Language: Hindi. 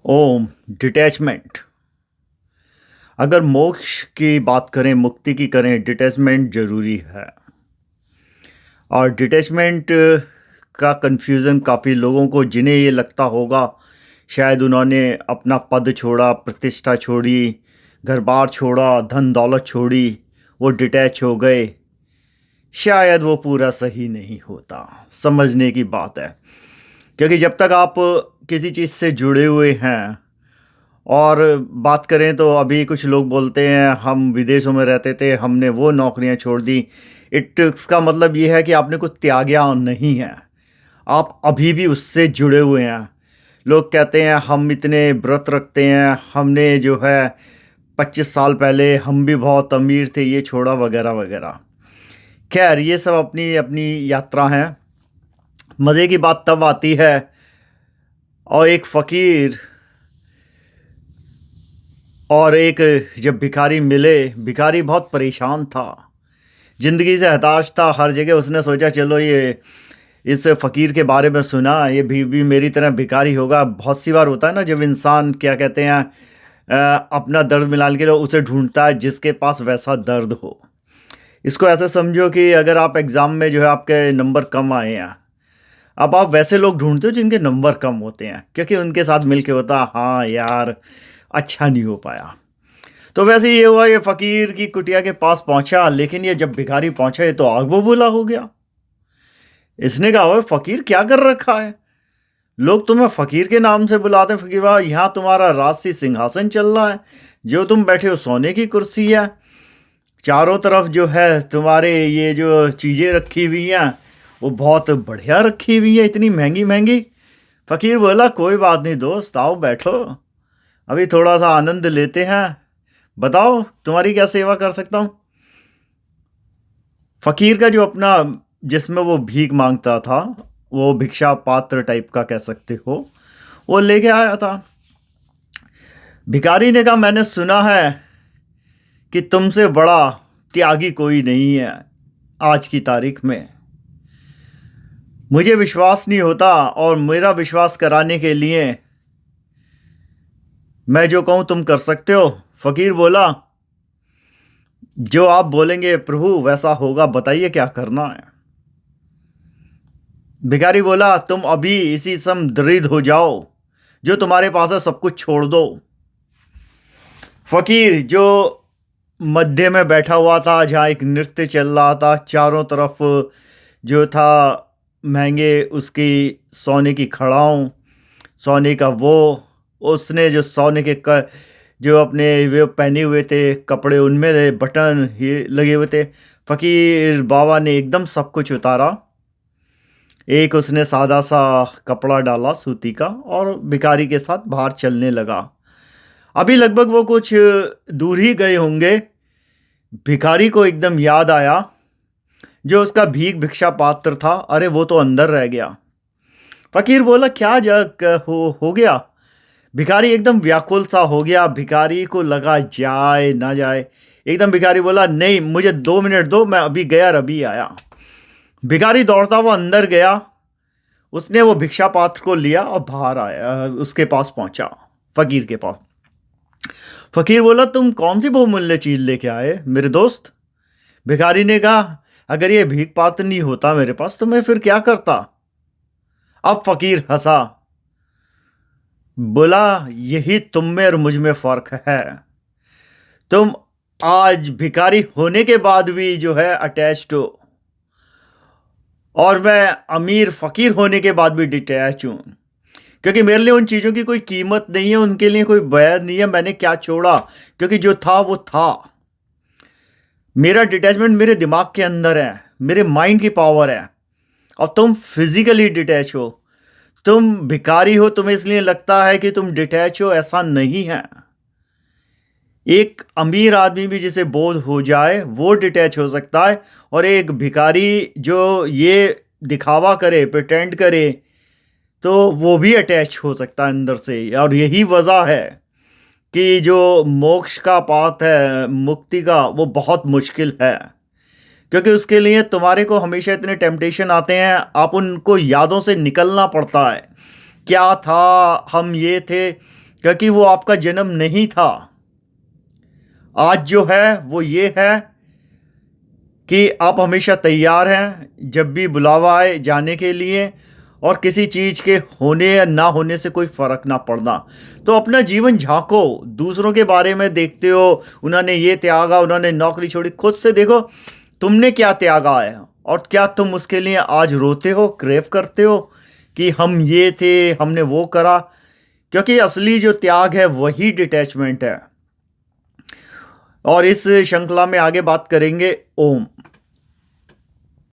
ओम। डिटैचमेंट। अगर मोक्ष की बात करें, मुक्ति की करें, डिटैचमेंट जरूरी है। और डिटैचमेंट का कंफ्यूजन काफ़ी लोगों को, जिन्हें ये लगता होगा शायद उन्होंने अपना पद छोड़ा, प्रतिष्ठा छोड़ी, घर बार छोड़ा, धन दौलत छोड़ी, वो डिटैच हो गए। शायद वो पूरा सही नहीं होता। समझने की बात है, क्योंकि जब तक आप किसी चीज़ से जुड़े हुए हैं, और बात करें तो अभी कुछ लोग बोलते हैं हम विदेशों में रहते थे, हमने वो नौकरियां छोड़ दी। इसका मतलब ये है कि आपने कुछ त्यागा नहीं है, आप अभी भी उससे जुड़े हुए हैं। लोग कहते हैं हम इतने व्रत रखते हैं, हमने जो है 25 साल पहले हम भी बहुत अमीर थे, ये छोड़ा वगैरह वगैरह। खैर, ये सब अपनी अपनी यात्रा है। मज़े की बात तब आती है और एक फ़कीर और एक जब भिखारी मिले। भिखारी बहुत परेशान था, ज़िंदगी से हताश था हर जगह। उसने सोचा चलो ये इस फ़कीर के बारे में सुना, ये भी मेरी तरह भिखारी होगा। बहुत सी बार होता है ना, जब इंसान क्या कहते हैं अपना दर्द मिला के उसे ढूंढता है जिसके पास वैसा दर्द हो। इसको ऐसे समझो कि अगर आप एग्ज़ाम में जो है आपके नंबर कम आए हैं, अब आप वैसे लोग ढूंढते हो जिनके नंबर कम होते हैं, क्योंकि उनके साथ मिलके होता हाँ यार अच्छा नहीं हो पाया। तो वैसे ये हुआ, ये फ़कीर की कुटिया के पास पहुंचा, लेकिन ये जब भिखारी पहुंचा ये तो आग बबूला हो गया। इसने कहा ओए फ़कीर क्या कर रखा है, लोग तुम्हें फ़कीर के नाम से बुलाते हैं। फ़कीर बोला यहाँ तुम्हारा राजसी सिंहासन चल रहा है, जो तुम बैठे हो सोने की कुर्सी है, चारों तरफ जो है तुम्हारे ये जो चीज़ें रखी हुई हैं वो बहुत बढ़िया रखी हुई है, इतनी महंगी महंगी। फ़कीर बोला कोई बात नहीं दोस्त, आओ बैठो, अभी थोड़ा सा आनंद लेते हैं, बताओ तुम्हारी क्या सेवा कर सकता हूँ। फ़कीर का जो अपना, जिसमें वो भीख मांगता था, वो भिक्षा पात्र टाइप का कह सकते हो, वो लेके आया था। भिखारी ने कहा मैंने सुना है कि तुमसे बड़ा त्यागी कोई नहीं है आज की तारीख में। मुझे विश्वास नहीं होता, और मेरा विश्वास कराने के लिए मैं जो कहूँ तुम कर सकते हो। फ़कीर बोला जो आप बोलेंगे प्रभु वैसा होगा, बताइए क्या करना है। भिखारी बोला तुम अभी इसी समय दरिद्र हो जाओ, जो तुम्हारे पास है सब कुछ छोड़ दो। फ़कीर जो मध्य में बैठा हुआ था, जहाँ एक नृत्य चल रहा था, चारों तरफ जो था महंगे उसकी सोने की खड़ाऊँ, सोने का उसने जो सोने के जो अपने वे पहने हुए थे कपड़े, उनमें बटन ये लगे हुए थे। फ़कीर बाबा ने एकदम सब कुछ उतारा, एक उसने सादा सा कपड़ा डाला सूती का, और भिखारी के साथ बाहर चलने लगा। अभी लगभग वो कुछ दूर ही गए होंगे, भिखारी को एकदम याद आया जो उसका भिक्षा पात्र था, अरे वो तो अंदर रह गया। फ़कीर बोला क्या हो गया। भिखारी एकदम व्याकुल सा हो गया, भिखारी को लगा जाए ना जाए। एकदम भिखारी बोला नहीं मुझे 2 मिनट दो, मैं अभी गया और अभी आया। भिखारी दौड़ता हुआ अंदर गया, उसने वो भिक्षा पात्र को लिया और बाहर आया, उसके पास पहुंचा, फ़कीर के पास। फ़कीर बोला तुम कौन सी बहुमूल्य चीज़ लेके आए मेरे दोस्त। भिखारी ने कहा अगर ये भीख पात्र नहीं होता मेरे पास तो मैं फिर क्या करता। अब फ़कीर हंसा, बोला यही तुम में और मुझ में फ़र्क है, तुम आज भिखारी होने के बाद भी जो है अटैच्ड हो, और मैं अमीर फ़कीर होने के बाद भी डिटैच हूँ, क्योंकि मेरे लिए उन चीज़ों की कोई कीमत नहीं है, उनके लिए कोई बैर नहीं है। मैंने क्या छोड़ा, क्योंकि जो था वो था। मेरा डिटैचमेंट मेरे दिमाग के अंदर है, मेरे माइंड की पावर है। और तुम फिजिकली डिटैच हो, तुम भिखारी हो, तुम्हें इसलिए लगता है कि तुम डिटैच हो, ऐसा नहीं है। एक अमीर आदमी भी जिसे बोध हो जाए वो डिटैच हो सकता है, और एक भिखारी जो ये दिखावा करे, प्रिटेंड करे, तो वो भी अटैच हो सकता है अंदर से। और यही वजह है कि जो मोक्ष का पाथ है, मुक्ति का, वो बहुत मुश्किल है, क्योंकि उसके लिए तुम्हारे को हमेशा इतने टेम्पटेशन आते हैं, आप उनको यादों से निकलना पड़ता है। क्या था, हम ये थे, क्योंकि वो आपका जन्म नहीं था। आज जो है वो ये है कि आप हमेशा तैयार हैं जब भी बुलावा आए जाने के लिए, और किसी चीज़ के होने या ना होने से कोई फ़र्क ना पड़ना। तो अपना जीवन झांको, दूसरों के बारे में देखते हो, उन्होंने ये त्यागा, उन्होंने नौकरी छोड़ी, खुद से देखो तुमने क्या त्यागा है, और क्या तुम उसके लिए आज रोते हो, क्रेव करते हो कि हम ये थे, हमने वो करा। क्योंकि असली जो त्याग है वही डिटैचमेंट है। और इस श्रृंखला में आगे बात करेंगे ओम।